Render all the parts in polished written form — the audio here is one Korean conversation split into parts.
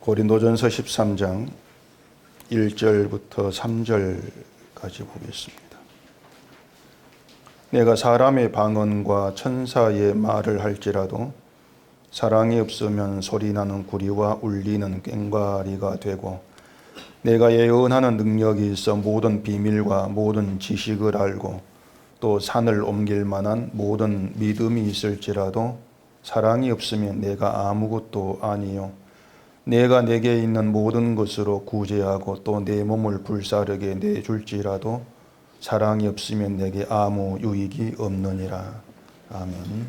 고린도전서 13장 1절부터 3절까지 보겠습니다. 내가 사람의 방언과 천사의 말을 할지라도 사랑이 없으면 소리나는 구리와 울리는 꽹과리가 되고, 내가 예언하는 능력이 있어 모든 비밀과 모든 지식을 알고 또 산을 옮길 만한 모든 믿음이 있을지라도 사랑이 없으면 내가 아무것도 아니요, 내가 내게 있는 모든 것으로 구제하고 또 내 몸을 불사르게 내줄지라도 사랑이 없으면 내게 아무 유익이 없느니라. 아멘.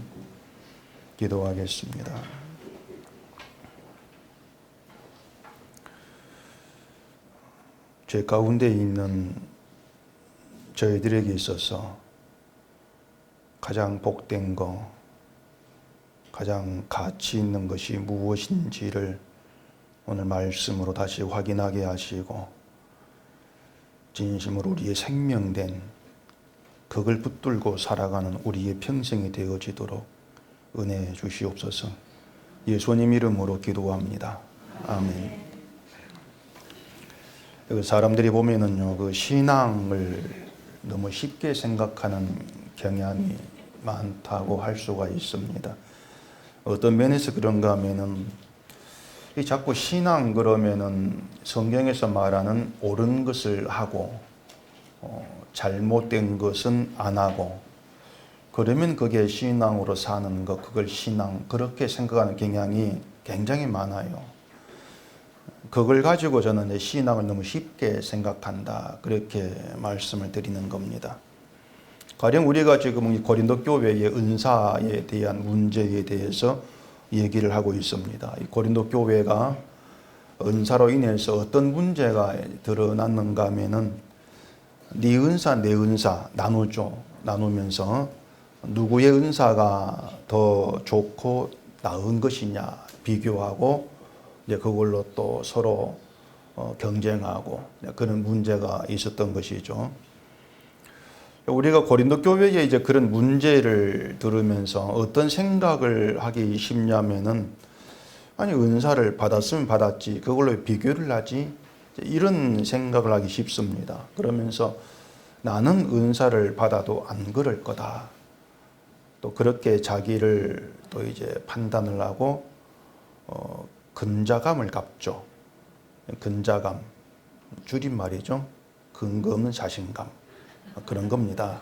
기도하겠습니다. 죄 가운데 있는 저희들에게 있어서 가장 복된 것, 가장 가치 있는 것이 무엇인지를 오늘 말씀으로 다시 확인하게 하시고, 진심으로 우리의 생명된 그걸 붙들고 살아가는 우리의 평생이 되어지도록 은혜 주시옵소서. 예수님 이름으로 기도합니다. 아멘. 사람들이 보면은요, 그 신앙을 너무 쉽게 생각하는 경향이 많다고 할 수가 있습니다. 어떤 면에서 그런가 하면은 자꾸 신앙 그러면은 성경에서 말하는 옳은 것을 하고 잘못된 것은 안 하고, 그러면 그게 신앙으로 사는 것, 그걸 신앙, 그렇게 생각하는 경향이 굉장히 많아요. 그걸 가지고 저는 신앙을 너무 쉽게 생각한다, 그렇게 말씀을 드리는 겁니다. 가령 우리가 지금 고린도 교회의 은사에 대한 문제에 대해서 얘기를 하고 있습니다. 이 고린도 교회가 은사로 인해서 어떤 문제가 드러났는가 하면은, 네 은사 내 은사 나누죠. 나누면서 누구의 은사가 더 좋고 나은 것이냐 비교하고, 이제 그걸로 또 서로 경쟁하고 그런 문제가 있었던 것이죠. 우리가 고린도 교회에 이제 그런 문제를 들으면서 어떤 생각을 하기 쉽냐면은, 아니 은사를 받았으면 받았지 그걸로 비교를 하지, 이런 생각을 하기 쉽습니다. 그러면서 나는 은사를 받아도 안 그럴 거다, 또 그렇게 자기를 또 이제 판단을 하고 근자감을 갖죠. 근자감, 줄임말이죠. 근거 없는 자신감, 그런 겁니다.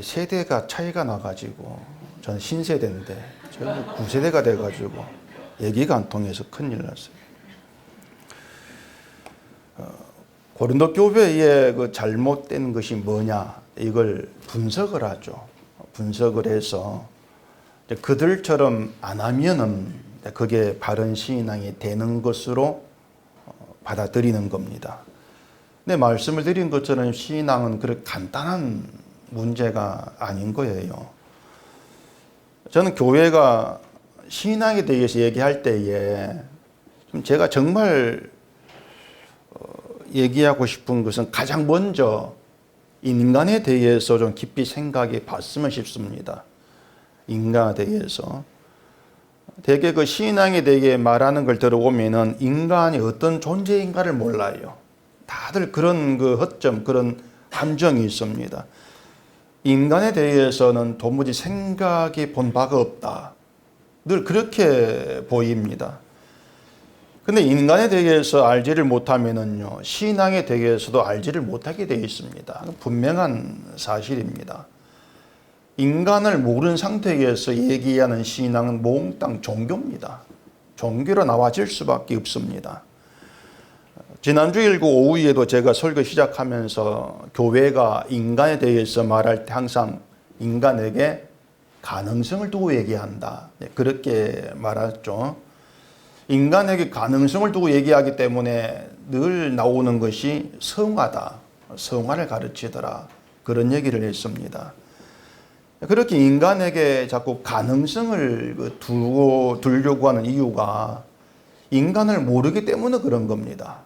세대가 차이가 나가지고, 저는 신세대인데 저는 9세대가 돼가지고 얘기가 안 통해서 큰일 났어요. 고린도 교회의 그 잘못된 것이 뭐냐, 이걸 분석을 하죠. 분석을 해서 그들처럼 안 하면은 그게 바른 신앙이 되는 것으로 받아들이는 겁니다. 네, 말씀을 드린 것처럼 신앙은 그렇게 간단한 문제가 아닌 거예요. 저는 교회가 신앙에 대해서 얘기할 때에 제가 정말 얘기하고 싶은 것은 가장 먼저 인간에 대해서 좀 깊이 생각해 봤으면 싶습니다. 인간에 대해서. 대개 그 신앙에 대해 말하는 걸 들어보면은 인간이 어떤 존재인가를 몰라요. 다들 그런 그 허점, 그런 함정이 있습니다. 인간에 대해서는 도무지 생각해 본 바가 없다, 늘 그렇게 보입니다. 근데 인간에 대해서 알지를 못하면은요, 신앙에 대해서도 알지를 못하게 되어 있습니다. 분명한 사실입니다. 인간을 모르는 상태에서 얘기하는 신앙은 몽땅 종교입니다. 종교로 나와질 수밖에 없습니다. 지난주 일부 오후에도 제가 설교 시작하면서 교회가 인간에 대해서 말할 때 항상 인간에게 가능성을 두고 얘기한다, 그렇게 말했죠. 인간에게 가능성을 두고 얘기하기 때문에 늘 나오는 것이 성화다, 성화를 가르치더라, 그런 얘기를 했습니다. 그렇게 인간에게 자꾸 가능성을 두려고 하는 이유가 인간을 모르기 때문에 그런 겁니다.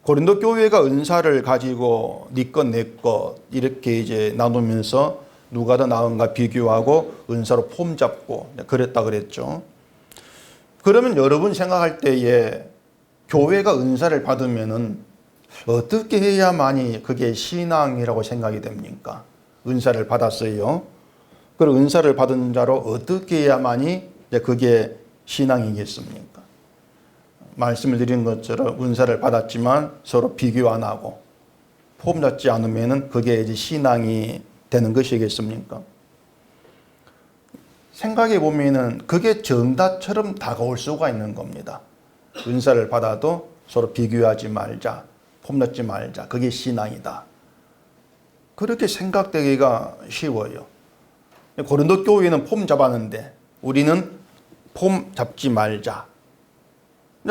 고린도 교회가 은사를 가지고 네 것 내 것 이렇게 이제 나누면서 누가 더 나은가 비교하고 은사로 폼 잡고 그랬다 그랬죠. 그러면 여러분 생각할 때에 교회가 은사를 받으면은 어떻게 해야만이 그게 신앙이라고 생각이 됩니까? 은사를 받았어요. 그리고 은사를 받은 자로 어떻게 해야만이 그게 신앙이겠습니까? 말씀을 드린 것처럼 은사를 받았지만 서로 비교 안 하고 폼 잡지 않으면은 그게 이제 신앙이 되는 것이겠습니까? 생각해 보면은 그게 정답처럼 다가올 수가 있는 겁니다. 은사를 받아도 서로 비교하지 말자, 폼 잡지 말자. 그게 신앙이다. 그렇게 생각되기가 쉬워요. 고린도 교회는 폼 잡았는데 우리는 폼 잡지 말자.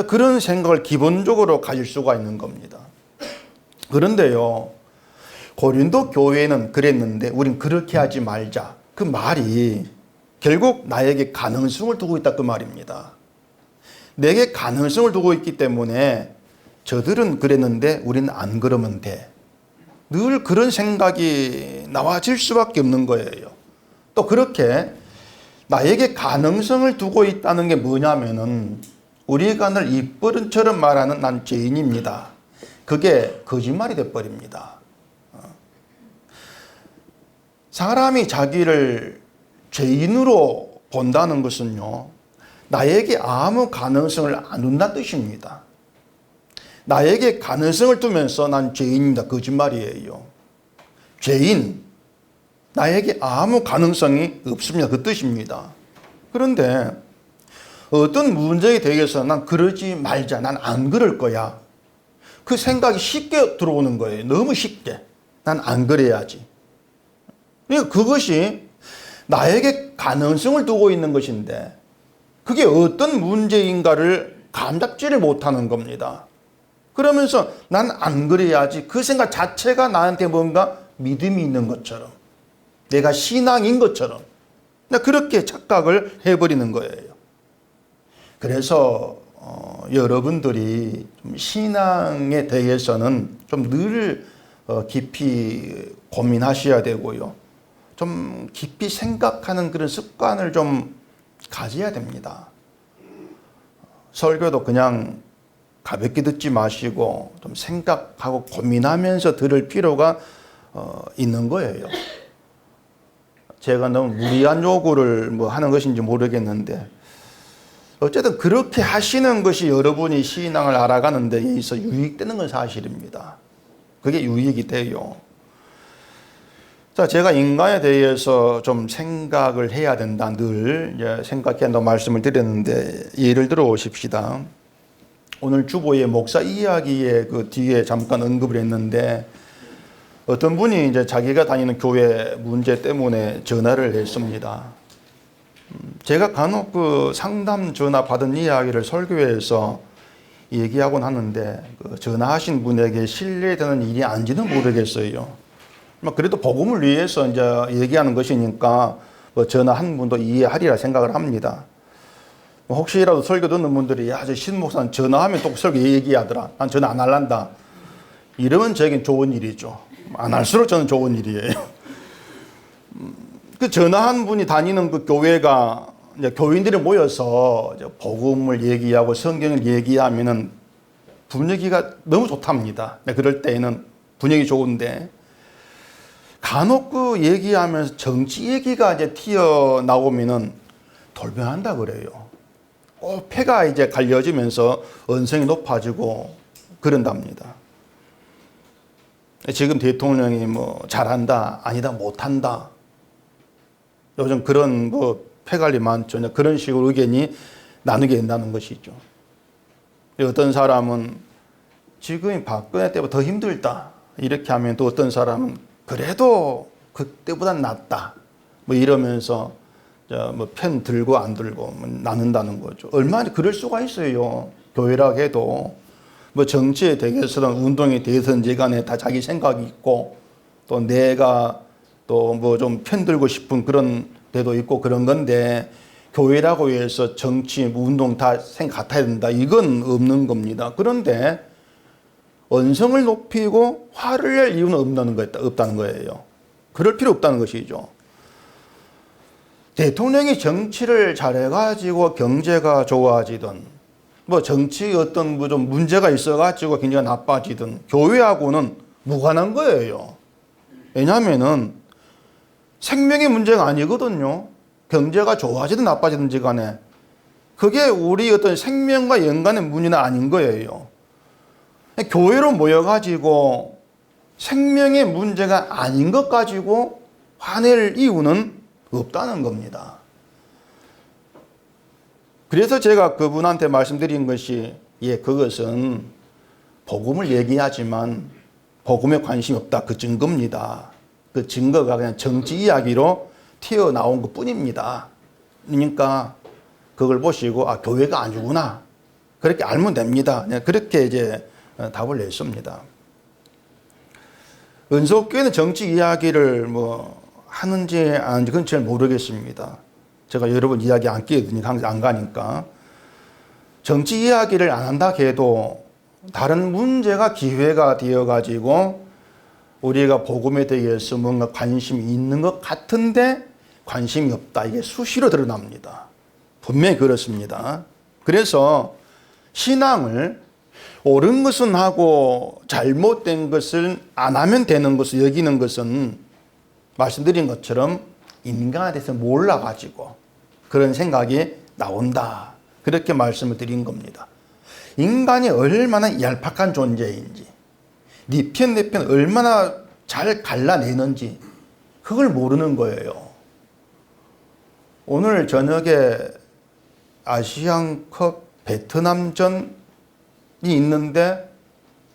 그런 생각을 기본적으로 가질 수가 있는 겁니다. 그런데요, 고린도 교회는 그랬는데 우린 그렇게 하지 말자. 그 말이 결국 나에게 가능성을 두고 있다 그 말입니다. 내게 가능성을 두고 있기 때문에 저들은 그랬는데 우린 안 그러면 돼. 늘 그런 생각이 나와질 수밖에 없는 거예요. 또 그렇게 나에게 가능성을 두고 있다는 게 뭐냐면은 우리가 늘 입버릇처럼 말하는 난 죄인입니다. 그게 거짓말이 돼버립니다. 사람이 자기를 죄인으로 본다는 것은요, 나에게 아무 가능성을 안 둔다는 뜻입니다. 나에게 가능성을 두면서 난 죄인입니다. 거짓말이에요. 죄인, 나에게 아무 가능성이 없습니다. 그 뜻입니다. 그런데 어떤 문제에 대해서 난 그러지 말자. 난 안 그럴 거야. 그 생각이 쉽게 들어오는 거예요. 너무 쉽게. 난 안 그래야지. 그러니까 그것이 나에게 가능성을 두고 있는 것인데 그게 어떤 문제인가를 감잡지를 못하는 겁니다. 그러면서 난 안 그래야지. 그 생각 자체가 나한테 뭔가 믿음이 있는 것처럼 내가 신앙인 것처럼 그렇게 착각을 해버리는 거예요. 그래서 여러분들이 좀 신앙에 대해서는 좀 늘 깊이 고민하셔야 되고요. 좀 깊이 생각하는 그런 습관을 좀 가져야 됩니다. 설교도 그냥 가볍게 듣지 마시고 좀 생각하고 고민하면서 들을 필요가 있는 거예요. 제가 너무 무리한 요구를 하는 것인지 모르겠는데 어쨌든 그렇게 하시는 것이 여러분이 신앙을 알아가는 데 있어 유익되는 건 사실입니다. 그게 유익이 돼요. 자, 제가 인간에 대해서 좀 생각을 해야 된다. 늘 생각해야 한다고 말씀을 드렸는데 예를 들어 보십시다. 오늘 주보의 목사 이야기의 그 뒤에 잠깐 언급을 했는데 어떤 분이 이제 자기가 다니는 교회 문제 때문에 전화를 했습니다. 제가 간혹 그 상담 전화 받은 이야기를 설교에서 얘기하곤 하는데 그 전화하신 분에게 신뢰되는 일이 아닌지는 모르겠어요. 그래도 복음을 위해서 이제 얘기하는 것이니까 전화한 분도 이해하리라 생각을 합니다. 혹시라도 설교 듣는 분들이 야, 저 신 목사는 전화하면 또 설교 얘기하더라. 난 전화 안 할란다. 이러면 저에겐 좋은 일이죠. 안 할수록 저는 좋은 일이에요. 그 전화한 분이 다니는 그 교회가 이제 교인들이 모여서 이제 복음을 얘기하고 성경을 얘기하면은 분위기가 너무 좋답니다. 그럴 때에는 분위기 좋은데 간혹 그 얘기하면서 정치 얘기가 이제 튀어나오면은 돌변한다 그래요. 꼭 폐가 이제 갈려지면서 언성이 높아지고 그런답니다. 지금 대통령이 잘한다, 아니다, 못한다. 요즘 그런 폐갈이 많죠. 그런 식으로 의견이 나누게 된다는 것이죠. 어떤 사람은 지금이 박근혜 때보다 더 힘들다. 이렇게 하면 또 어떤 사람은 그래도 그때보단 낫다. 이러면서 편 들고 안 들고 나눈다는 거죠. 얼마나 그럴 수가 있어요. 교회라 해도 정치에 대해서는 운동에 대해서는 간에 다 자기 생각이 있고 또 내가 또 좀 편 들고 싶은 그런 데도 있고 그런 건데 교회라고 해서 정치, 운동 다 생각 같아야 된다. 이건 없는 겁니다. 그런데 언성을 높이고 화를 낼 이유는 없다는 거예요. 그럴 필요 없다는 것이죠. 대통령이 정치를 잘해가지고 경제가 좋아지든, 뭐 정치 어떤 뭐 좀 문제가 있어가지고 경제가 나빠지든, 교회하고는 무관한 거예요. 왜냐하면은 생명의 문제가 아니거든요. 경제가 좋아지든 나빠지든지 간에. 그게 우리 어떤 생명과 연관의 문제는 아닌 거예요. 교회로 모여가지고 생명의 문제가 아닌 것 가지고 화낼 이유는 없다는 겁니다. 그래서 제가 그분한테 말씀드린 것이, 그것은 복음을 얘기하지만 복음에 관심이 없다. 그 증거입니다. 그 증거가 그냥 정치 이야기로 튀어나온 것 뿐입니다. 그러니까 그걸 보시고, 교회가 아니구나. 그렇게 알면 됩니다. 그렇게 이제 답을 냈습니다. 은속교회는 정치 이야기를 뭐 하는지 안 하는지 그건 잘 모르겠습니다. 제가 여러 번 이야기 안 끼거든요. 항상 안 가니까. 정치 이야기를 안 한다 해도 다른 문제가 기회가 되어가지고 우리가 복음에 대해서 뭔가 관심이 있는 것 같은데 관심이 없다. 이게 수시로 드러납니다. 분명히 그렇습니다. 그래서 신앙을 옳은 것은 하고 잘못된 것을 안 하면 되는 것을 여기는 것은 말씀드린 것처럼 인간에 대해서 몰라가지고 그런 생각이 나온다. 그렇게 말씀을 드린 겁니다. 인간이 얼마나 얄팍한 존재인지, 네 편 내 편 얼마나 잘 갈라내는지 그걸 모르는 거예요. 오늘 저녁에 아시안컵 베트남전이 있는데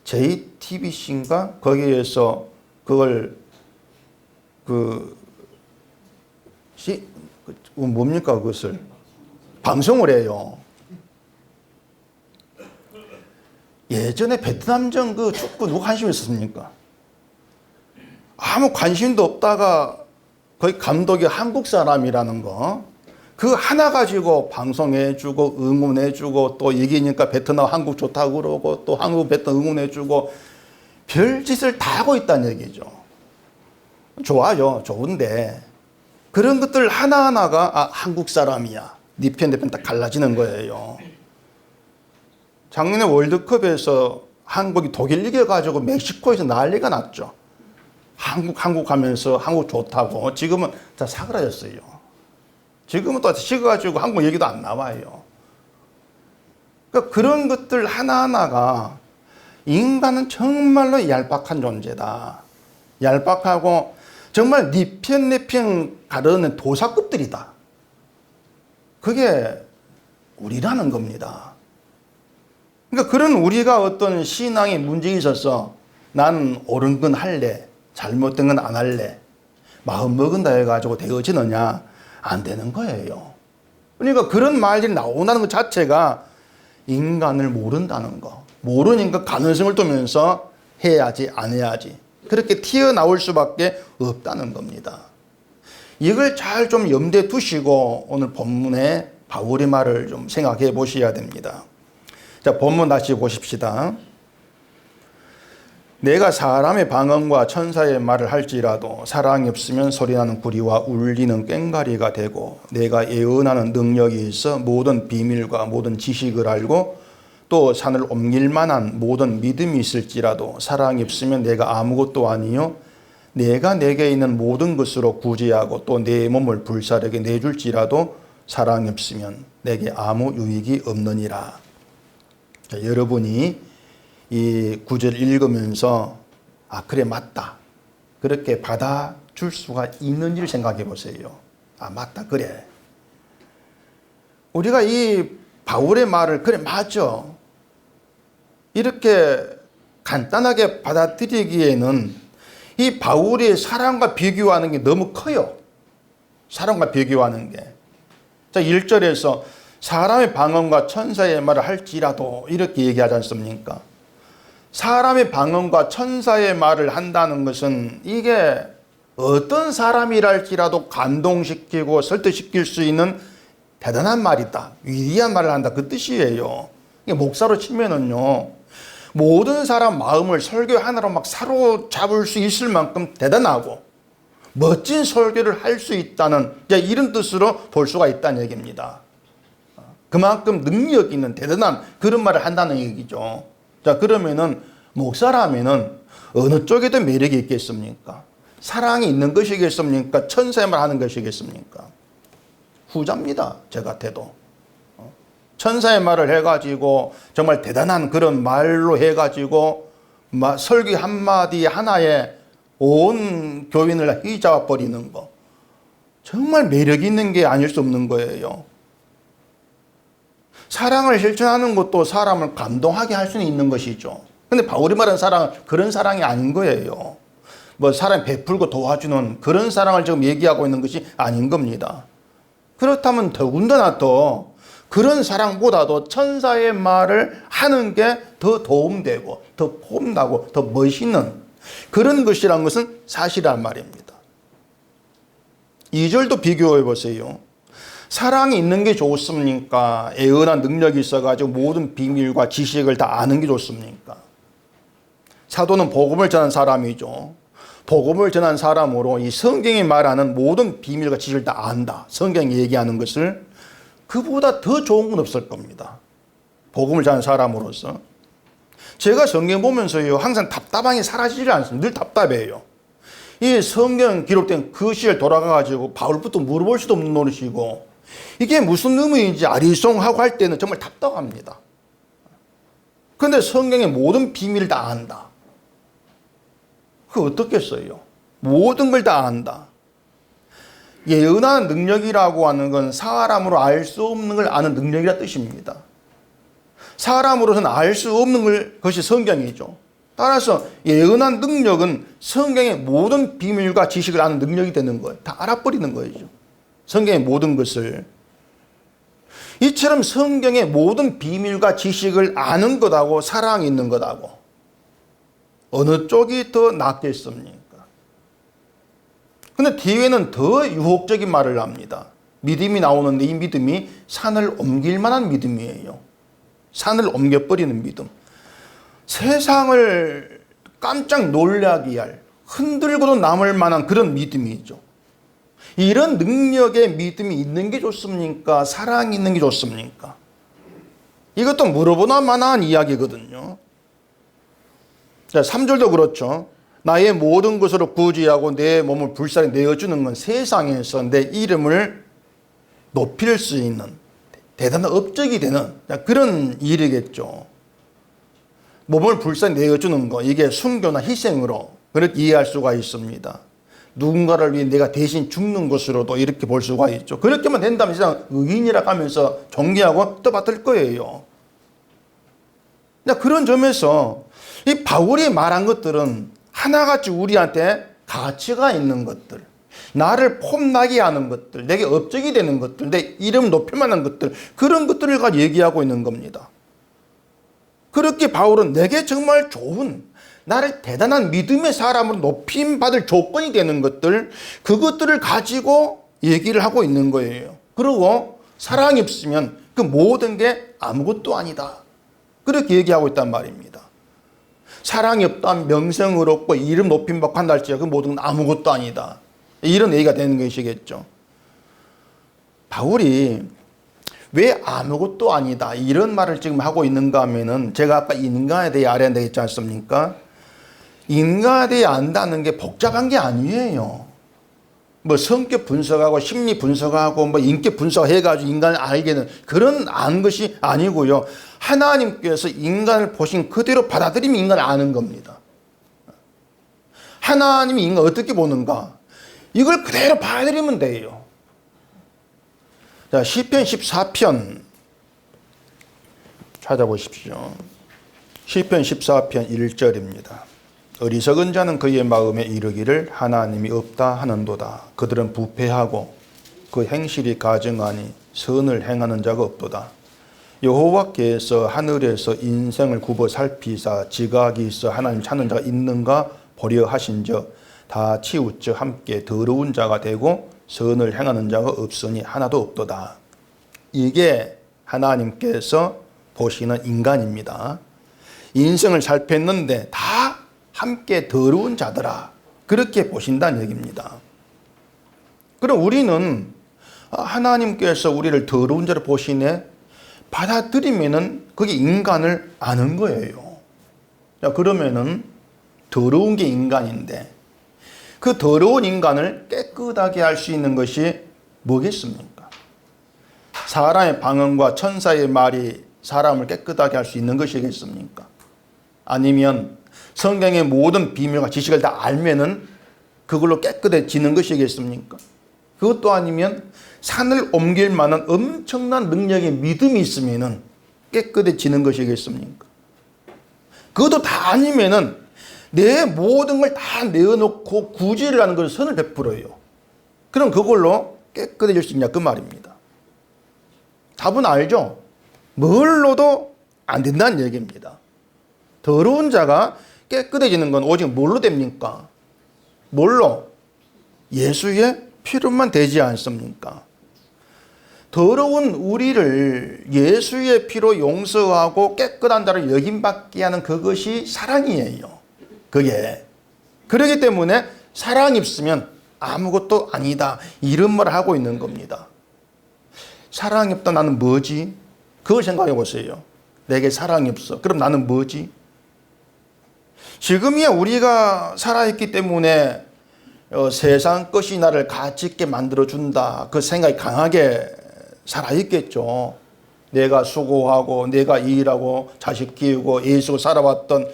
JTBC인가? 거기에서 그걸 뭡니까 그것을 방송을 해요. 예전에 베트남전 그 축구 누가 관심 있었습니까? 아무 관심도 없다가 거기 감독이 한국 사람이라는 거, 그 하나 가지고 방송해주고 응원해주고 또 이기니까 베트남 한국 좋다고 그러고 또 한국 베트남 응원해주고 별짓을 다 하고 있다는 얘기죠. 좋아요. 좋은데 그런 것들 하나하나가 한국 사람이야. 네 편 내 편 딱 갈라지는 거예요. 작년에 월드컵에서 한국이 독일 이겨가지고 멕시코에서 난리가 났죠. 한국 하면서 한국 좋다고. 지금은 다 사그라졌어요. 지금은 또 식어가지고 한국 얘기도 안 나와요. 그러니까 그런 것들 하나하나가 인간은 정말로 얄팍한 존재다. 얄팍하고 정말 네 편 내 편 가르는 도사급들이다. 그게 우리라는 겁니다. 그러니까 그런 우리가 어떤 신앙에 문제 있어서 나는 옳은 건 할래, 잘못된 건 안 할래, 마음 먹은다 해가지고 되어지느냐? 안 되는 거예요. 그러니까 그런 말들이 나온다는 것 자체가 인간을 모른다는 거. 모르니까 가능성을 두면서 해야지 안 해야지 그렇게 튀어나올 수밖에 없다는 겁니다. 이걸 잘 좀 염두에 두시고 오늘 본문의 바울의 말을 좀 생각해 보셔야 됩니다. 자, 본문 다시 보십시다. 내가 사람의 방언과 천사의 말을 할지라도 사랑이 없으면 소리나는 구리와 울리는 꽹과리가 되고, 내가 예언하는 능력이 있어 모든 비밀과 모든 지식을 알고 또 산을 옮길 만한 모든 믿음이 있을지라도 사랑이 없으면 내가 아무것도 아니요 내가 내게 있는 모든 것으로 구제하고 또 내 몸을 불사르게 내줄지라도 사랑이 없으면 내게 아무 유익이 없느니라. 자, 여러분이 이 구절을 읽으면서 그래 맞다 그렇게 받아줄 수가 있는지를 생각해 보세요. 맞다 그래. 우리가 이 바울의 말을 그래 맞아 이렇게 간단하게 받아들이기에는 이 바울이 사람과 비교하는 게 너무 커요. 사람과 비교하는 게. 자, 1절에서 사람의 방언과 천사의 말을 할지라도 이렇게 얘기하지 않습니까? 사람의 방언과 천사의 말을 한다는 것은 이게 어떤 사람이랄지라도 감동시키고 설득시킬 수 있는 대단한 말이다. 위대한 말을 한다. 그 뜻이에요. 이게 목사로 치면은요, 모든 사람 마음을 설교 하나로 막 사로잡을 수 있을 만큼 대단하고 멋진 설교를 할 수 있다는 이런 뜻으로 볼 수가 있다는 얘기입니다. 그만큼 능력 있는 대단한 그런 말을 한다는 얘기죠. 자, 그러면은 목사라면은 어느 쪽에 더 매력이 있겠습니까? 사랑이 있는 것이겠습니까? 천사의 말 하는 것이겠습니까? 후자입니다. 저 같아도. 천사의 말을 해가지고 정말 대단한 그런 말로 해가지고 설교 한마디 하나에 온 교인을 휘잡아 버리는 거. 정말 매력 있는 게 아닐 수 없는 거예요. 사랑을 실천하는 것도 사람을 감동하게 할 수는 있는 것이죠. 근데 바울이 말하는 사랑은 그런 사랑이 아닌 거예요. 뭐 사람 베풀고 도와주는 그런 사랑을 지금 얘기하고 있는 것이 아닌 겁니다. 그렇다면 더군다나 또 그런 사랑보다도 천사의 말을 하는 게 더 도움되고 더 폼나고 더 멋있는 그런 것이란 것은 사실이란 말입니다. 2절도 비교해 보세요. 사랑이 있는 게 좋습니까? 애언한 능력이 있어가지고 모든 비밀과 지식을 다 아는 게 좋습니까? 사도는 복음을 전한 사람이죠. 복음을 전한 사람으로 이 성경이 말하는 모든 비밀과 지식을 다 안다. 성경이 얘기하는 것을 그보다 더 좋은 건 없을 겁니다. 복음을 전한 사람으로서. 제가 성경 보면서요, 항상 답답함이 사라지질 않습니다. 늘 답답해요. 이 성경 기록된 그 시절 돌아가가지고 바울부터 물어볼 수도 없는 노릇이고, 이게 무슨 의미인지 아리송하고 할 때는 정말 답답합니다. 그런데 성경의 모든 비밀을 다 안다. 그거 어떻겠어요? 모든 걸 다 안다. 예언하는 능력이라고 하는 건 사람으로 알 수 없는 걸 아는 능력이라 뜻입니다. 사람으로서는 알 수 없는 것이 성경이죠. 따라서 예언한 능력은 성경의 모든 비밀과 지식을 아는 능력이 되는 거예요. 다 알아버리는 거죠. 성경의 모든 것을. 이처럼 성경의 모든 비밀과 지식을 아는 것하고 사랑이 있는 것하고 어느 쪽이 더 낫겠습니까? 근데 뒤에는 더 유혹적인 말을 합니다. 믿음이 나오는데 이 믿음이 산을 옮길 만한 믿음이에요. 산을 옮겨버리는 믿음. 세상을 깜짝 놀라게 할, 흔들고도 남을 만한 그런 믿음이죠. 이런 능력의 믿음이 있는 게 좋습니까? 사랑이 있는 게 좋습니까? 이것도 물어보나 마나한 이야기거든요. 자, 3절도 그렇죠. 나의 모든 것으로 구제하고 내 몸을 불살에 내어주는 건 세상에서 내 이름을 높일 수 있는 대단한 업적이 되는 그런 일이겠죠. 몸을 불살에 내어주는 거, 이게 순교나 희생으로 그렇게 이해할 수가 있습니다. 누군가를 위해 내가 대신 죽는 것으로도 이렇게 볼 수가 있죠. 그렇게만 된다면 세상 의인이라 하면서 존경하고 떠받들 거예요. 그런 점에서 이 바울이 말한 것들은 하나같이 우리한테 가치가 있는 것들, 나를 폼나게 하는 것들, 내게 업적이 되는 것들, 내 이름 높일 만한 것들, 그런 것들을 가지고 얘기하고 있는 겁니다. 그렇게 바울은 내게 정말 좋은, 나를 대단한 믿음의 사람으로 높임받을 조건이 되는 것들, 그것들을 가지고 얘기를 하고 있는 거예요. 그리고 사랑이 없으면 그 모든 게 아무것도 아니다. 그렇게 얘기하고 있단 말입니다. 사랑이 없다면 명성을 얻고 이름 높임받고 한다 할지라도 그 모든 건 아무것도 아니다. 이런 얘기가 되는 것이겠죠. 바울이 왜 아무것도 아니다 이런 말을 지금 하고 있는가 하면은 제가 아까 인간에 대해 알아야 되겠지 않습니까? 인간에 대해 안다는 게 복잡한 게 아니에요. 뭐 성격 분석하고 심리 분석하고 뭐 인격 분석해가지고 인간을 알게는 그런 아는 것이 아니고요. 하나님께서 인간을 보신 그대로 받아들이면 인간을 아는 겁니다. 하나님이 인간을 어떻게 보는가? 이걸 그대로 받아들이면 돼요. 자, 시편 14편 찾아보십시오. 시편 14편 1절입니다. 어리석은 자는 그의 마음에 이르기를 하나님이 없다 하는도다. 그들은 부패하고 그 행실이 가증하니 선을 행하는 자가 없도다. 여호와께서 하늘에서 인생을 굽어 살피사 지각이 있어 하나님 찾는 자가 있는가 보려 하신즉 다 치우쳐 함께 더러운 자가 되고 선을 행하는 자가 없으니 하나도 없도다. 이게 하나님께서 보시는 인간입니다. 인생을 살폈는데 다 함께 더러운 자더라. 그렇게 보신다는 얘기입니다. 그럼 우리는 하나님께서 우리를 더러운 자로 보시네 받아들이면은 그게 인간을 아는 거예요. 자, 그러면은 더러운 게 인간인데 그 더러운 인간을 깨끗하게 할 수 있는 것이 뭐겠습니까? 사람의 방언과 천사의 말이 사람을 깨끗하게 할 수 있는 것이겠습니까? 아니면 성경의 모든 비밀과 지식을 다 알면은 그걸로 깨끗해지는 것이겠습니까? 그것도 아니면 산을 옮길 만한 엄청난 능력의 믿음이 있으면은 깨끗해지는 것이겠습니까? 그것도 다 아니면은 내 모든 걸 다 내어놓고 구제를 하는 것을 선을 베풀어요. 그럼 그걸로 깨끗해질 수 있냐 그 말입니다. 답은 알죠? 뭘로도 안 된다는 얘기입니다. 더러운 자가 깨끗해지는 건 오직 뭘로 됩니까? 뭘로? 예수의 피로만 되지 않습니까? 더러운 우리를 예수의 피로 용서하고 깨끗한 자를 여김받게 하는 그것이 사랑이에요. 그게. 그렇기 때문에 사랑이 없으면 아무것도 아니다. 이런 말을 하고 있는 겁니다. 사랑이 없다 나는 뭐지? 그걸 생각해 보세요. 내게 사랑이 없어. 그럼 나는 뭐지? 지금이야 우리가 살아있기 때문에 세상 것이 나를 가치 있게 만들어준다. 그 생각이 강하게 살아있겠죠. 내가 수고하고 내가 일하고 자식 키우고 애 쓰고 살아왔던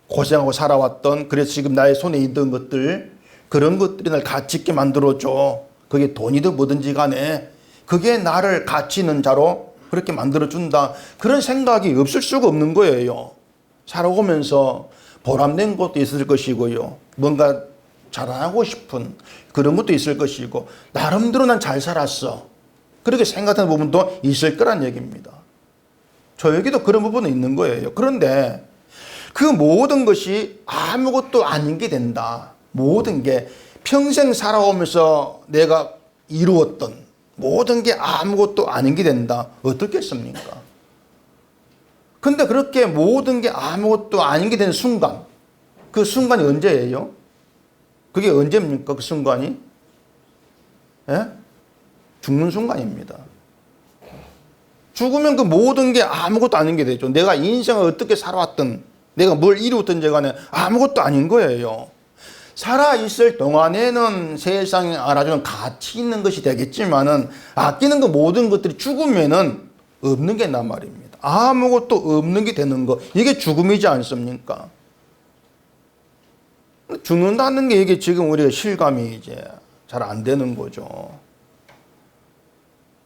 고생하고 살아왔던 그래서 지금 나의 손에 있던 것들 그런 것들이 날 가치 있게 만들어줘. 그게 돈이든 뭐든지 간에 그게 나를 가치 있는 자로 그렇게 만들어준다. 그런 생각이 없을 수가 없는 거예요. 살아오면서 보람된 것도 있을 것이고요. 뭔가 자랑하고 싶은 그런 것도 있을 것이고 나름대로 난 잘 살았어. 그렇게 생각하는 부분도 있을 거란 얘기입니다. 저에게도 그런 부분은 있는 거예요. 그런데 그 모든 것이 아무것도 아닌 게 된다. 모든 게 평생 살아오면서 내가 이루었던 모든 게 아무것도 아닌 게 된다. 어떻겠습니까? 근데 그렇게 모든 게 아무것도 아닌 게 된 순간, 그 순간이 언제예요? 그게 언제입니까? 그 순간이? 예? 죽는 순간입니다. 죽으면 그 모든 게 아무것도 아닌 게 되죠. 내가 인생을 어떻게 살아왔든, 내가 뭘 이루었든지 간에 아무것도 아닌 거예요. 살아있을 동안에는 세상에 알아주는 가치 있는 것이 되겠지만은 아끼는 그 모든 것들이 죽으면은 없는 게 난 말입니다. 아무것도 없는 게 되는 거. 이게 죽음이지 않습니까? 죽는다는 게 이게 지금 우리가 실감이 이제 잘 안 되는 거죠.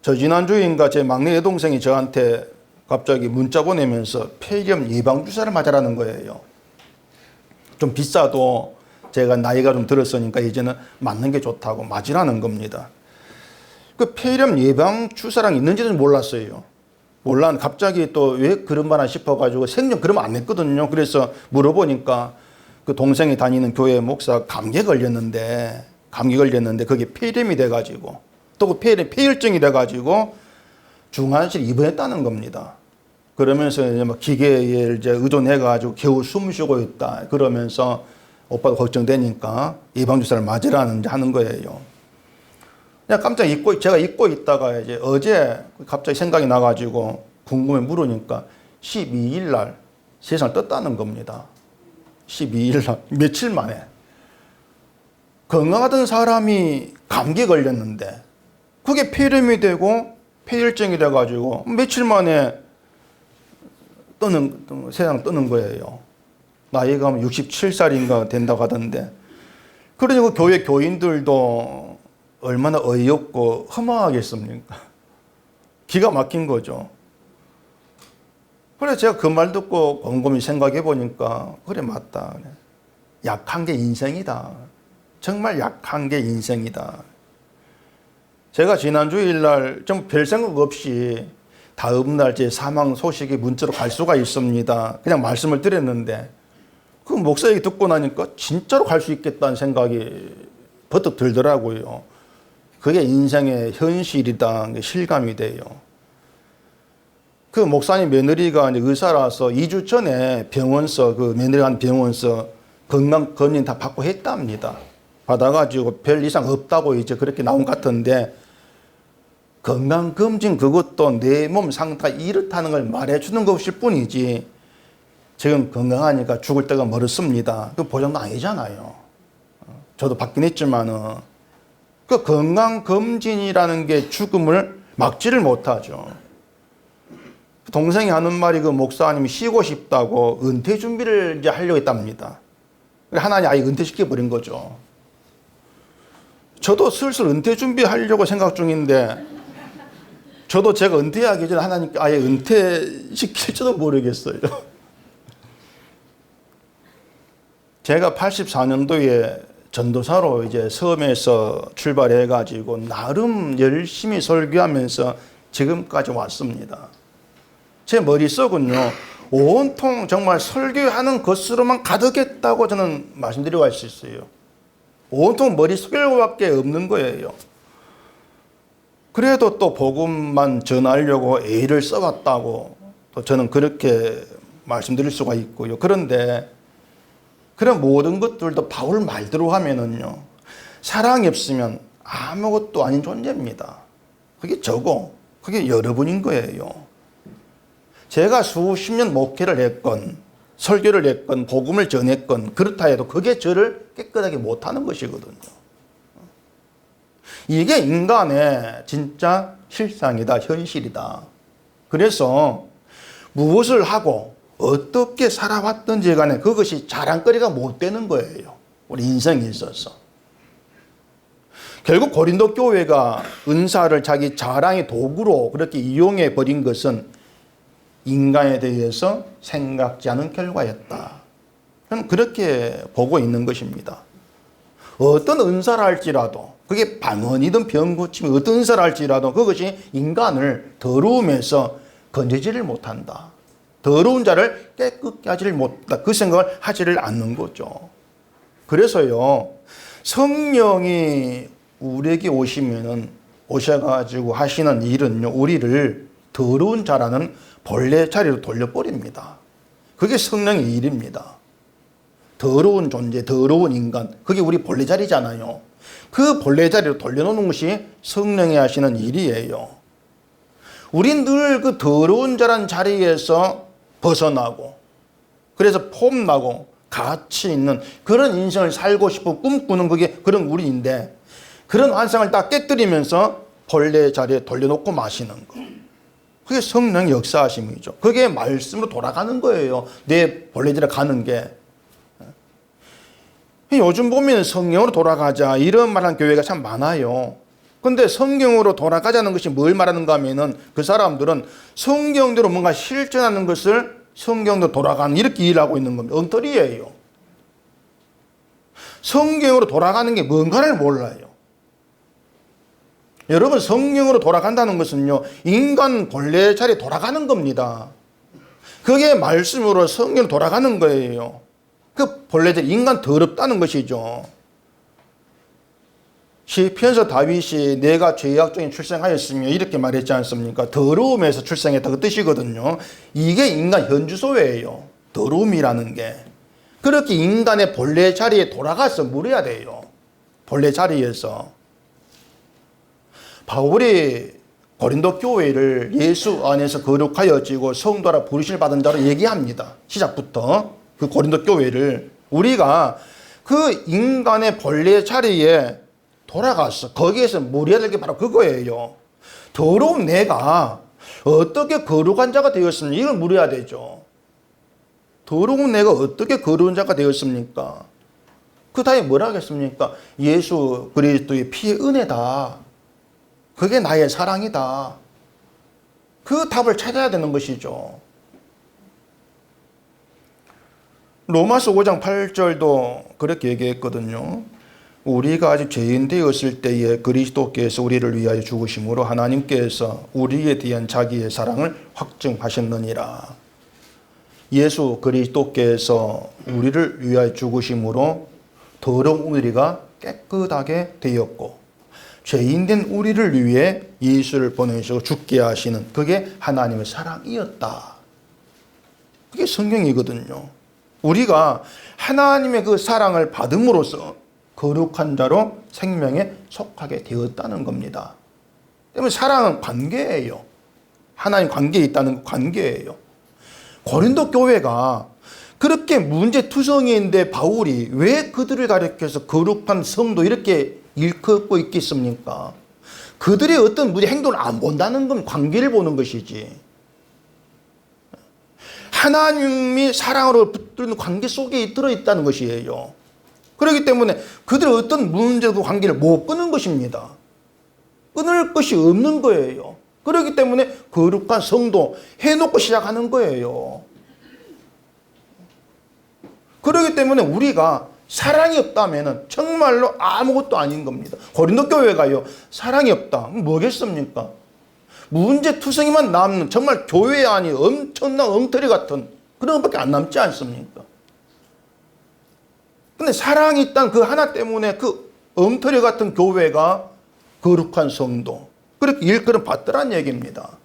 저 지난주인가 제 막내 여동생이 저한테 갑자기 문자 보내면서 폐렴 예방주사를 맞으라는 거예요. 좀 비싸도 제가 나이가 좀 들었으니까 이제는 맞는 게 좋다고 맞으라는 겁니다. 그 폐렴 예방주사랑 있는지는 몰랐어요. 몰랐는데 갑자기 또 왜 그런 말 하나 싶어가지고 생전 그러면 안 했거든요. 그래서 물어보니까 그 동생이 다니는 교회 목사 감기에 걸렸는데 그게 폐렴이 돼가지고 또 그 폐혈증이 돼가지고 중환실 입원했다는 겁니다. 그러면서 이제 막 기계에 이제 의존해가지고 겨우 숨 쉬고 있다. 그러면서 오빠도 걱정되니까 예방주사를 맞으라는 하는 거예요. 그냥 깜짝 제가 잊고 있다가 이제 어제 갑자기 생각이 나가지고 궁금해 물으니까 12일 날 세상을 떴다는 겁니다. 12일 날 며칠 만에 건강하던 사람이 감기에 걸렸는데 그게 폐렴이 되고 폐혈증이 돼가지고 며칠 만에 세상 뜨는 거예요. 나이가 67살인가 된다고 하던데. 그러니 그 교회 교인들도 얼마나 어이없고 허망하겠습니까? 기가 막힌 거죠. 그래서 제가 그 말 듣고 곰곰이 생각해 보니까 그래 맞다. 약한 게 인생이다. 정말 약한 게 인생이다. 제가 지난 주일날 좀 별 생각 없이 다음 날 제 사망 소식이 문자로 갈 수가 있습니다. 그냥 말씀을 드렸는데 그 목사 얘기 듣고 나니까 진짜로 갈 수 있겠다는 생각이 버뜩 들더라고요. 그게 인생의 현실이다. 실감이 돼요. 그 목사님 며느리가 이제 의사라서 2주 전에 병원서, 그 며느리가 한 병원서 건강 검진 다 받고 했답니다. 받아가지고 별 이상 없다고 이제 그렇게 나온 것 같은데, 건강검진 그것도 내 몸 상태가 이렇다는 걸 말해주는 것일 뿐이지, 지금 건강하니까 죽을 때가 멀었습니다, 그 보장도 아니잖아요. 저도 받긴 했지만은, 그 건강검진이라는 게 죽음을 막지를 못하죠. 동생이 하는 말이, 그 목사님이 쉬고 싶다고 은퇴 준비를 이제 하려고 했답니다. 하나님 아예 은퇴시켜버린 거죠. 저도 슬슬 은퇴 준비하려고 생각 중인데, 저도 제가 은퇴하기 전에 하나님께 아예 은퇴시킬지도 모르겠어요. 제가 84년도에 전도사로 이제 섬에서 출발해가지고 나름 열심히 설교하면서 지금까지 왔습니다. 제 머릿속은요, 온통 정말 설교하는 것으로만 가득했다고 저는 말씀드리고 할 수 있어요. 온통 머릿속에밖에 없는 거예요. 그래도 또 복음만 전하려고 애를 써왔다고 또 저는 그렇게 말씀드릴 수가 있고요. 그런데 그런 모든 것들도 바울 말대로 하면은요, 사랑이 없으면 아무것도 아닌 존재입니다. 그게 저고, 그게 여러분인 거예요. 제가 수십 년 목회를 했건, 설교를 했건, 복음을 전했건, 그렇다 해도 그게 저를 깨끗하게 못하는 것이거든요. 이게 인간의 진짜 실상이다, 현실이다. 그래서 무엇을 하고 어떻게 살아왔든지 간에 그것이 자랑거리가 못 되는 거예요, 우리 인생에 있어서. 결국 고린도 교회가 은사를 자기 자랑의 도구로 그렇게 이용해 버린 것은 인간에 대해서 생각지 않은 결과였다. 저는 그렇게 보고 있는 것입니다. 어떤 은사를 할지라도, 그게 방언이든 병고침이 어떤 은사를 할지라도 그것이 인간을 더러움에서 건지지를 못한다. 더러운 자를 깨끗게 하지를 못한다. 그 생각을 하지를 않는 거죠. 그래서요, 성령이 우리에게 오셔가지고 하시는 일은요, 우리를 더러운 자라는 본래 자리로 돌려버립니다. 그게 성령의 일입니다. 더러운 존재, 더러운 인간, 그게 우리 본래 자리잖아요. 그 본래 자리로 돌려놓는 것이 성령이 하시는 일이에요. 우린 늘 그 더러운 자란 자리에서 벗어나고, 그래서 폼나고 가치 있는 그런 인생을 살고 싶고 꿈꾸는 그게 그런 우리인데, 그런 환상을 딱 깨뜨리면서 본래 자리에 돌려놓고 마시는 거, 그게 성령의 역사하심이죠. 그게 말씀으로 돌아가는 거예요, 내 본래 자리에 가는 게. 요즘 보면 성령으로 돌아가자 이런 말하는 교회가 참 많아요. 근데 성경으로 돌아가자는 것이 뭘 말하는가 하면은, 그 사람들은 성경대로 뭔가 실천하는 것을 성경대로 돌아가는, 이렇게 일하고 있는 겁니다. 엉터리예요. 성경으로 돌아가는 게 뭔가를 몰라요. 여러분, 성령으로 돌아간다는 것은요, 인간 본래 자리에 돌아가는 겁니다. 그게 말씀으로 성령으로 돌아가는 거예요. 그 본래 자리, 인간 더럽다는 것이죠. 시편에서 다윗이 내가 죄악 중에 출생하였으며 이렇게 말했지 않습니까? 더러움에서 출생했다, 그 뜻이거든요. 이게 인간 현주소예요, 더러움이라는 게. 그렇게 인간의 본래 자리에 돌아가서 물어야 돼요, 본래 자리에서. 바울이 고린도 교회를 예수 안에서 거룩하여지고 성도라 부르심을 받은 자로 얘기합니다. 시작부터 그 고린도 교회를 우리가 그 인간의 본래 자리에 돌아가서 거기에서 물어야 될 게 바로 그거예요. 더러운 내가 어떻게 거룩한 자가 되었습니까? 이걸 물어야 되죠. 더러운 내가 어떻게 거룩한 자가 되었습니까? 그 다음에 뭐라 하겠습니까? 예수 그리스도의 피의 은혜다. 그게 나의 사랑이다. 그 답을 찾아야 되는 것이죠. 로마서 5장 8절도 그렇게 얘기했거든요. 우리가 아직 죄인 되었을 때에 그리스도께서 우리를 위하여 죽으심으로 하나님께서 우리에 대한 자기의 사랑을 확증하셨느니라. 예수 그리스도께서 우리를 위하여 죽으심으로 더러운 우리가 깨끗하게 되었고, 죄인된 우리를 위해 예수를 보내시고 죽게 하시는 그게 하나님의 사랑이었다. 그게 성경이거든요. 우리가 하나님의 그 사랑을 받음으로써 거룩한 자로 생명에 속하게 되었다는 겁니다. 때문에 사랑은 관계예요. 하나님 관계에 있다는 관계예요. 고린도 교회가 그렇게 문제투성이인데 바울이 왜 그들을 가리켜서 거룩한 성도 이렇게 일컫고 있겠습니까? 그들의 어떤 문제 행동을 안 본다는 건 관계를 보는 것이지. 하나님이 사랑으로 붙드는 관계 속에 들어있다는 것이에요. 그렇기 때문에 그들의 어떤 문제도 관계를 못 끊는 것입니다. 끊을 것이 없는 거예요. 그렇기 때문에 거룩한 성도 해놓고 시작하는 거예요. 그렇기 때문에 우리가 사랑이 없다면 정말로 아무것도 아닌 겁니다. 고린도 교회가요, 사랑이 없다. 뭐겠습니까? 문제투성이만 남는 정말 교회 안이 엄청난 엉터리 같은 그런 것밖에 안 남지 않습니까? 근데 사랑이 있다는 그 하나 때문에 그 엉터리 같은 교회가 거룩한 성도, 그렇게 일컬음 받더란 얘기입니다.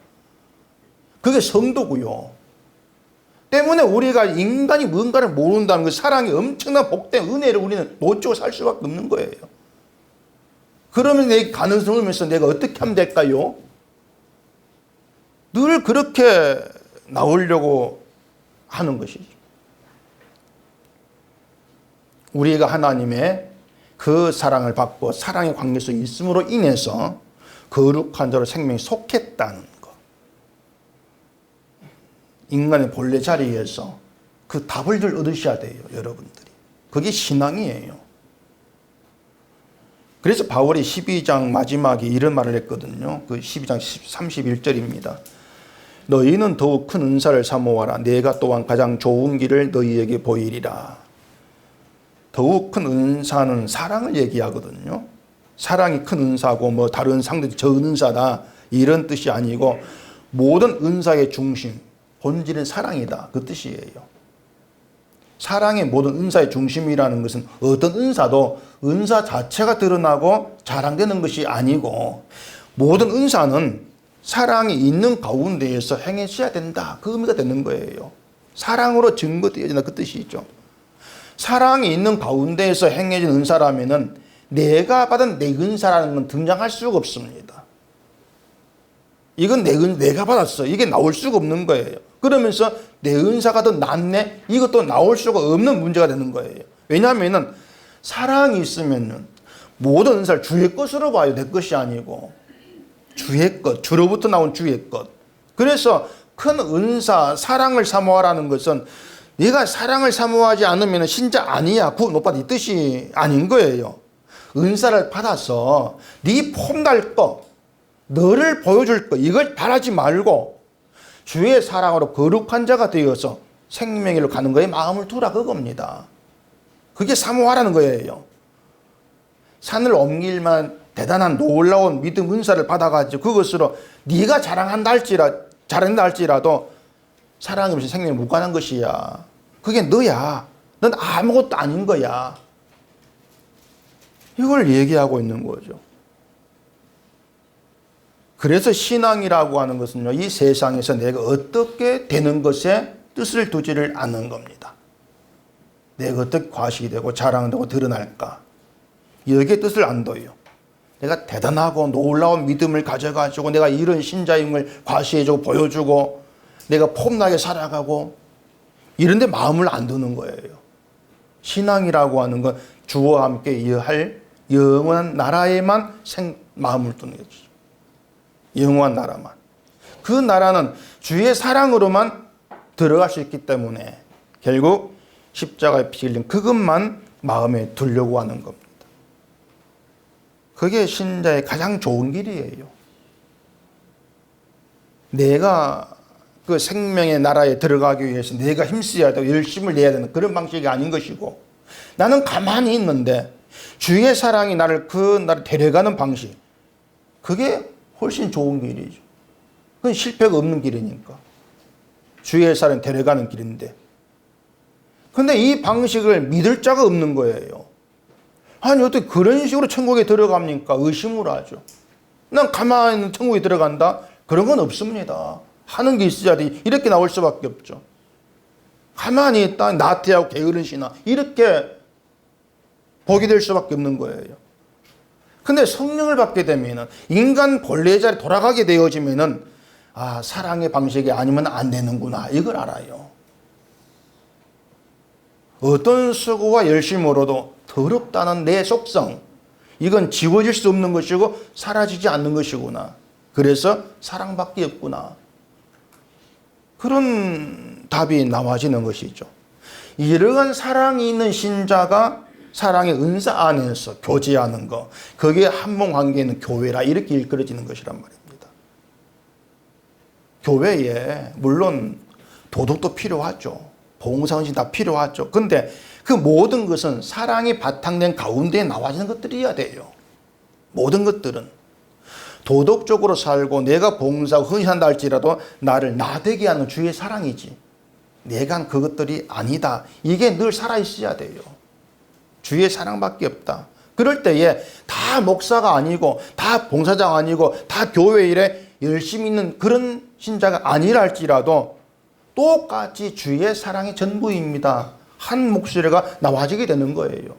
그게 성도고요. 때문에 우리가 인간이 뭔가를 모른다는 그 사랑이 엄청난 복된 은혜를 우리는 놓치고 살 수밖에 없는 거예요. 그러면 내 가능성을 면서 내가 어떻게 하면 될까요? 늘 그렇게 나오려고 하는 것이죠. 우리가 하나님의 그 사랑을 받고 사랑의 관계 속에 있음으로 인해서 거룩한 자로 생명이 속했다는 것. 인간의 본래 자리에서 그 답을 늘 얻으셔야 돼요, 여러분들이. 그게 신앙이에요. 그래서 바울이 12장 마지막에 이런 말을 했거든요. 그 12장 31절입니다. 너희는 더욱 큰 은사를 사모하라. 내가 또한 가장 좋은 길을 너희에게 보이리라. 더욱 큰 은사는 사랑을 얘기하거든요. 사랑이 큰 은사고 뭐 다른 상대들이 적은 은사다 이런 뜻이 아니고 모든 은사의 중심, 본질은 사랑이다 그 뜻이에요. 사랑의 모든 은사의 중심이라는 것은 어떤 은사도 은사 자체가 드러나고 자랑되는 것이 아니고 모든 은사는 사랑이 있는 가운데에서 행해져야 된다 그 의미가 되는 거예요. 사랑으로 증거되어진다 그 뜻이죠. 사랑이 있는 가운데에서 행해진 은사라면은 내가 받은 내 은사라는 건 등장할 수가 없습니다. 이건 내가 받았어. 이게 나올 수가 없는 거예요. 그러면서 내 은사가 더 낫네? 이것도 나올 수가 없는 문제가 되는 거예요. 왜냐하면은 사랑이 있으면은 모든 은사를 주의 것으로 봐요. 내 것이 아니고. 주의 것, 주로부터 나온 주의 것. 그래서 큰 은사, 사랑을 사모하라는 것은 네가 사랑을 사모하지 않으면 신자 아니야. 구원 못 받아. 이 뜻이 아닌 거예요. 은사를 받아서 네 폼날 거, 너를 보여줄 거, 이걸 바라지 말고 주의 사랑으로 거룩한 자가 되어서 생명으로 가는 거에 마음을 두라 그겁니다. 그게 사모하라는 거예요. 산을 옮길만 대단한 놀라운 믿음 은사를 받아가지고 그것으로 네가 자랑한다 할지라도 사랑이 무슨 생명에 무관한 것이야. 그게 너야. 넌 아무것도 아닌 거야. 이걸 얘기하고 있는 거죠. 그래서 신앙이라고 하는 것은요, 이 세상에서 내가 어떻게 되는 것에 뜻을 두지를 않는 겁니다. 내가 어떻게 과식이 되고 자랑되고 드러날까? 여기에 뜻을 안 둬요. 내가 대단하고 놀라운 믿음을 가져가지고 내가 이런 신자임을 과시해주고 보여주고 내가 폼나게 살아가고 이런 데 마음을 안 두는 거예요. 신앙이라고 하는 건 주와 함께 이어할 영원한 나라에만 마음을 두는 거죠. 영원한 나라만. 그 나라는 주의 사랑으로만 들어갈 수 있기 때문에 결국 십자가의 피 흘린 그것만 마음에 두려고 하는 겁니다. 그게 신자의 가장 좋은 길이에요. 내가 그 생명의 나라에 들어가기 위해서 내가 힘써야 되고 열심을 내야 되는 그런 방식이 아닌 것이고 나는 가만히 있는데 주의 사랑이 나를 데려가는 방식, 그게 훨씬 좋은 길이죠. 그건 실패가 없는 길이니까. 주의 사랑이 데려가는 길인데. 근데 이 방식을 믿을 자가 없는 거예요. 아니 어떻게 그런 식으로 천국에 들어갑니까? 의심을 하죠. 난 가만히 있는 천국에 들어간다? 그런 건 없습니다. 하는 게 있어야지 이렇게 나올 수밖에 없죠. 가만히 있다 나태하고 게으른 신앙 이렇게 복이 될 수밖에 없는 거예요. 근데 성령을 받게 되면은 인간 본래의 자리에 돌아가게 되어지면은 사랑의 방식이 아니면 안 되는구나 이걸 알아요. 어떤 수고와 열심으로도 더럽다는 내 속성, 이건 지워질 수 없는 것이고 사라지지 않는 것이구나. 그래서 사랑밖에 없구나. 그런 답이 나와지는 것이죠. 이러한 사랑이 있는 신자가 사랑의 은사 안에서 교제하는 것, 거기에 한몸관계는 교회라 이렇게 일컬어지는 것이란 말입니다. 교회에 물론 도덕도 필요하죠. 봉사헌신 다 필요하죠. 근데 그 모든 것은 사랑이 바탕된 가운데에 나와지는 것들이어야 돼요. 모든 것들은. 도덕적으로 살고 내가 봉사하고 헌신한다 할지라도 나를 나되게 하는 주의 사랑이지. 내가 한 그것들이 아니다. 이게 늘 살아있어야 돼요. 주의 사랑밖에 없다. 그럴 때에 다 목사가 아니고 다 봉사장 아니고 다 교회 일에 열심히 있는 그런 신자가 아니라 할지라도 똑같이 주의 사랑이 전부입니다. 한 목소리가 나와지게 되는 거예요.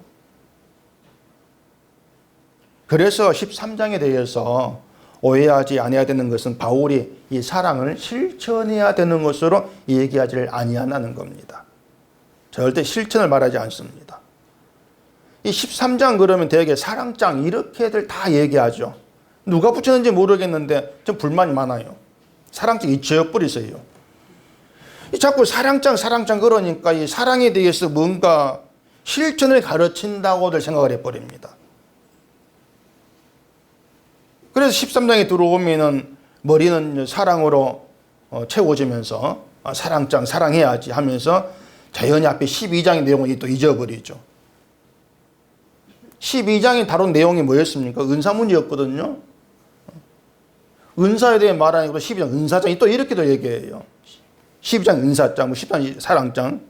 그래서 13장에 대해서 오해하지 아니해야 되는 것은 바울이 이 사랑을 실천해야 되는 것으로 얘기하지를 아니하는 겁니다. 절대 실천을 말하지 않습니다. 이 13장 그러면 되게 사랑장 이렇게들 다 얘기하죠. 누가 붙였는지 모르겠는데 좀 불만이 많아요. 사랑장이 지어버리세요. 자꾸 사랑장 그러니까 이 사랑에 대해서 뭔가 실천을 가르친다고들 생각을 해버립니다. 그래서 13장에 들어오면은 머리는 사랑으로 채워지면서 사랑장 사랑해야지 하면서 자연히 앞에 12장의 내용을 또 잊어버리죠. 12장이 다룬 내용이 뭐였습니까? 은사 문제였거든요. 은사에 대해 말하니까 12장 은사장이 또 이렇게도 얘기해요. 12장 은사장, 13장 사랑장.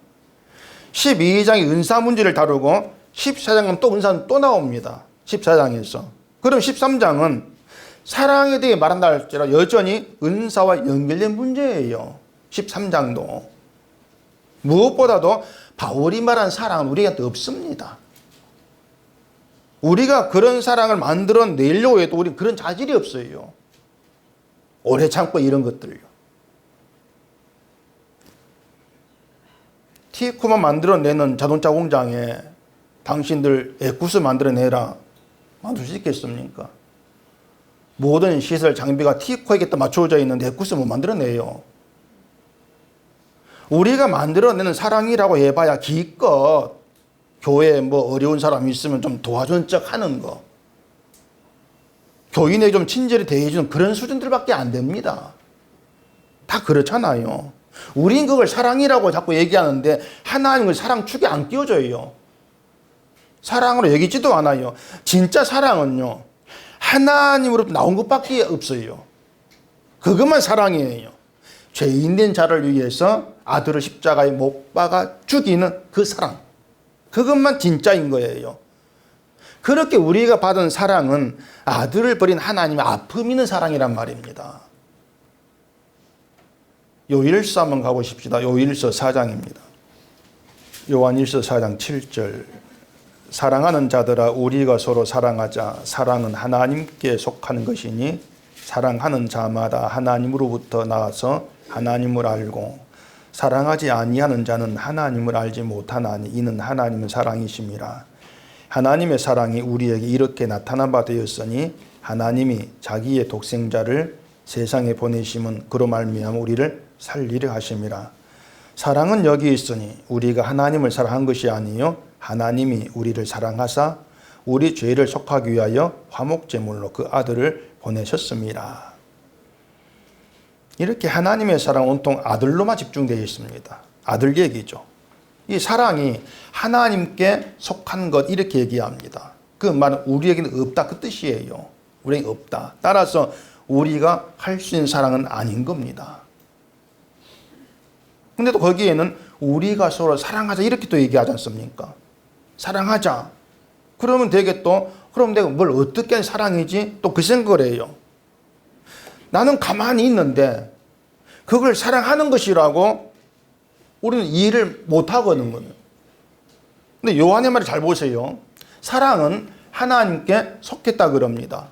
12장이 은사 문제를 다루고 14장은 또 은사는 또 나옵니다. 14장에서. 그럼 13장은 사랑에 대해 말한다 할지라도 여전히 은사와 연결된 문제예요. 13장도. 무엇보다도 바울이 말한 사랑은 우리한테 없습니다. 우리가 그런 사랑을 만들어내려고 해도 우리는 그런 자질이 없어요. 오래 참고 이런 것들요. 티코만 만들어내는 자동차 공장에 당신들 에쿠스 만들어내라. 만들 수 있겠습니까? 모든 시설 장비가 티코에게 또 맞춰져 있는데 에쿠스 못 만들어내요. 우리가 만들어내는 사랑이라고 해봐야 기껏 교회에 어려운 사람 있으면 좀 도와준 척 하는 거. 교인에게 좀 친절히 대해주는 그런 수준들밖에 안 됩니다. 다 그렇잖아요. 우린 그걸 사랑이라고 자꾸 얘기하는데 하나님은 사랑 축에 안 끼워져요. 사랑으로 여기지도 않아요. 진짜 사랑은요. 하나님으로부터 나온 것밖에 없어요. 그것만 사랑이에요. 죄인된 자를 위해서 아들을 십자가에 못 박아 죽이는 그 사랑. 그것만 진짜인 거예요. 그렇게 우리가 받은 사랑은 아들을 버린 하나님의 아픔 있는 사랑이란 말입니다. 요일서 한번 가보십시다. 요일서 4장입니다. 요한일서 4장 7절. 사랑하는 자들아 우리가 서로 사랑하자. 사랑은 하나님께 속하는 것이니 사랑하는 자마다 하나님으로부터 나와서 하나님을 알고 사랑하지 아니하는 자는 하나님을 알지 못하나니 이는 하나님은 사랑이심이라. 하나님의 사랑이 우리에게 이렇게 나타난 바 되었으니 하나님이 자기의 독생자를 세상에 보내심은 그로 말미암아 우리를 살리려 하심이라. 사랑은 여기 있으니 우리가 하나님을 사랑한 것이 아니요 하나님이 우리를 사랑하사 우리 죄를 속하기 위하여 화목제물로 그 아들을 보내셨습니다. 이렇게 하나님의 사랑은 온통 아들로만 집중되어 있습니다. 아들 얘기죠. 이 사랑이 하나님께 속한 것 이렇게 얘기합니다. 그 말은 우리에게는 없다 그 뜻이에요. 우리에게 없다. 따라서 우리가 할 수 있는 사랑은 아닌 겁니다. 근데 또 거기에는 우리가 서로 사랑하자 이렇게 또 얘기하지 않습니까? 사랑하자. 그러면 되게 또 그럼 내가 뭘 어떻게 사랑이지? 또 그 생각을 해요. 나는 가만히 있는데 그걸 사랑하는 것이라고 우리는 이해를 못하거든요. 근데 요한의 말을 잘 보세요. 사랑은 하나님께 속했다 그럽니다.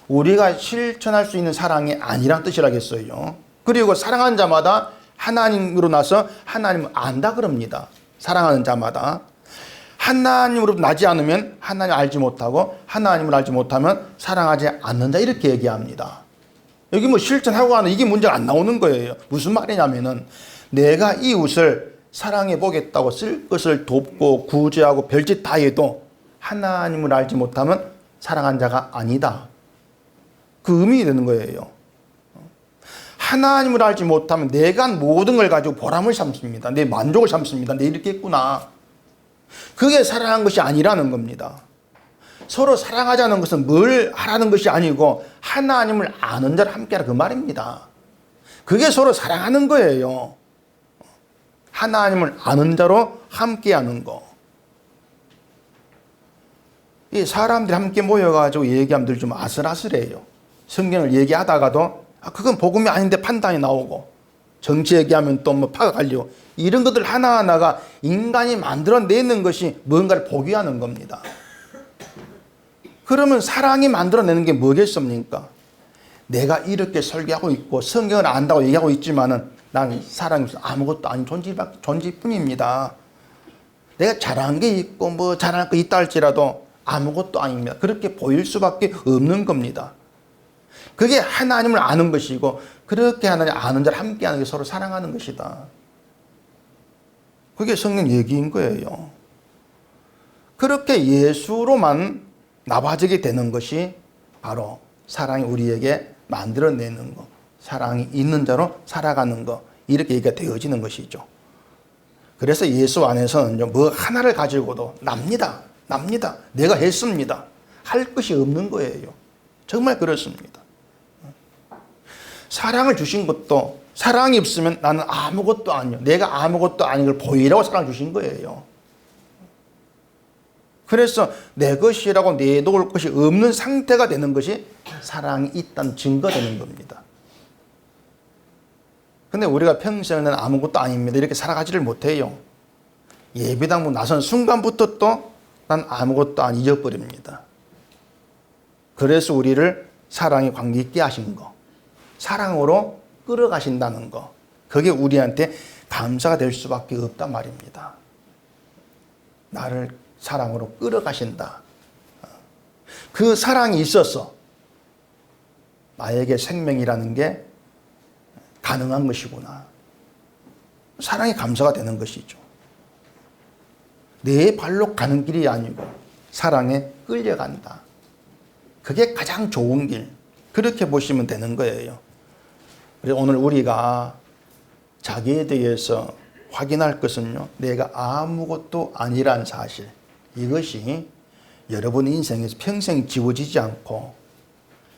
우리가 실천할 수 있는 사랑이 아니란 뜻이라겠어요. 그리고 사랑하는 자마다 하나님으로 나서 하나님을 안다 그럽니다. 사랑하는 자마다. 하나님으로 나지 않으면 하나님을 알지 못하고 하나님을 알지 못하면 사랑하지 않는다 이렇게 얘기합니다. 여기 뭐 실천하고 하는 이게 문제가 안 나오는 거예요. 무슨 말이냐면은 내가 이웃을 사랑해 보겠다고 쓸 것을 돕고 구제하고 별짓 다 해도 하나님을 알지 못하면 사랑한 자가 아니다. 그 의미가 되는 거예요. 하나님을 알지 못하면 내가 한 모든 걸 가지고 보람을 삼습니다. 내 만족을 삼습니다. 내 이렇게 했구나. 그게 사랑한 것이 아니라는 겁니다. 서로 사랑하자는 것은 뭘 하라는 것이 아니고 하나님을 아는 자를 함께하라 그 말입니다. 그게 서로 사랑하는 거예요. 하나님을 아는 자로 함께하는 거. 이 사람들이 함께 모여가지고 얘기하면 늘 좀 아슬아슬해요. 성경을 얘기하다가도 그건 복음이 아닌데 판단이 나오고 정치 얘기하면 또 뭐 파가 갈리고 이런 것들 하나하나가 인간이 만들어내는 것이 뭔가를 포기하는 겁니다. 그러면 사랑이 만들어내는 게 뭐겠습니까? 내가 이렇게 설교하고 있고 성경을 안다고 얘기하고 있지만은 나는 사랑이 아무것도 아닌 존재뿐입니다. 내가 잘한 게 있고 뭐 잘할 거 있다 할지라도 아무것도 아닙니다. 그렇게 보일 수밖에 없는 겁니다. 그게 하나님을 아는 것이고 그렇게 하나님 아는 자를 함께하는 게 서로 사랑하는 것이다. 그게 성경 얘기인 거예요. 그렇게 예수로만 나빠지게 되는 것이 바로 사랑이 우리에게 만들어내는 것, 사랑이 있는 자로 살아가는 것, 이렇게 얘기가 되어지는 것이죠. 그래서 예수 안에서는 뭐 하나를 가지고도 납니다. 내가 했습니다. 할 것이 없는 거예요. 정말 그렇습니다. 사랑을 주신 것도 사랑이 없으면 나는 아무것도 아니요. 내가 아무것도 아닌 걸 보이라고 사랑을 주신 거예요. 그래서 내 것이라고 내놓을 것이 없는 상태가 되는 것이 사랑이 있다는 증거가 되는 겁니다. 근데 우리가 평소에는 아무것도 아닙니다. 이렇게 살아가지를 못해요. 예배당 나선 순간부터 또 난 아무것도 안 잊어버립니다. 그래서 우리를 사랑에 관계 있게 하신 거, 사랑으로 끌어가신다는 거, 그게 우리한테 감사가 될 수밖에 없단 말입니다. 나를 사랑으로 끌어가신다. 그 사랑이 있어서 나에게 생명이라는 게 가능한 것이구나. 사랑이 감사가 되는 것이죠. 내 발로 가는 길이 아니고 사랑에 끌려간다. 그게 가장 좋은 길. 그렇게 보시면 되는 거예요. 그래서 오늘 우리가 자기에 대해서 확인할 것은요, 내가 아무것도 아니란 사실. 이것이 여러분 인생에서 평생 지워지지 않고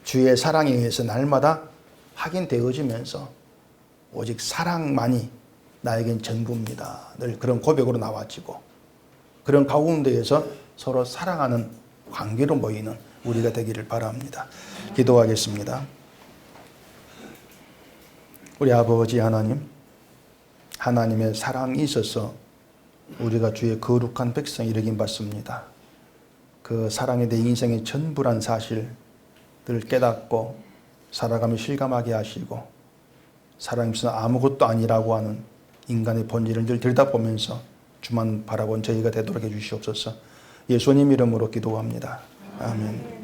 주의 사랑에 의해서 날마다 확인되어지면서 오직 사랑만이 나에겐 전부입니다. 늘 그런 고백으로 나와지고 그런 가운데에서 서로 사랑하는 관계로 모이는 우리가 되기를 바랍니다. 기도하겠습니다. 우리 아버지 하나님, 하나님의 사랑이 있어서 우리가 주의 거룩한 백성이 이르긴 받습니다. 그 사랑이 내 인생의 전부란 사실을 깨닫고 살아가며 실감하게 하시고 사랑이 없으면 아무것도 아니라고 하는 인간의 본질을 늘 들여다보면서 주만 바라본 저희가 되도록 해주시옵소서. 예수님 이름으로 기도합니다. 아멘.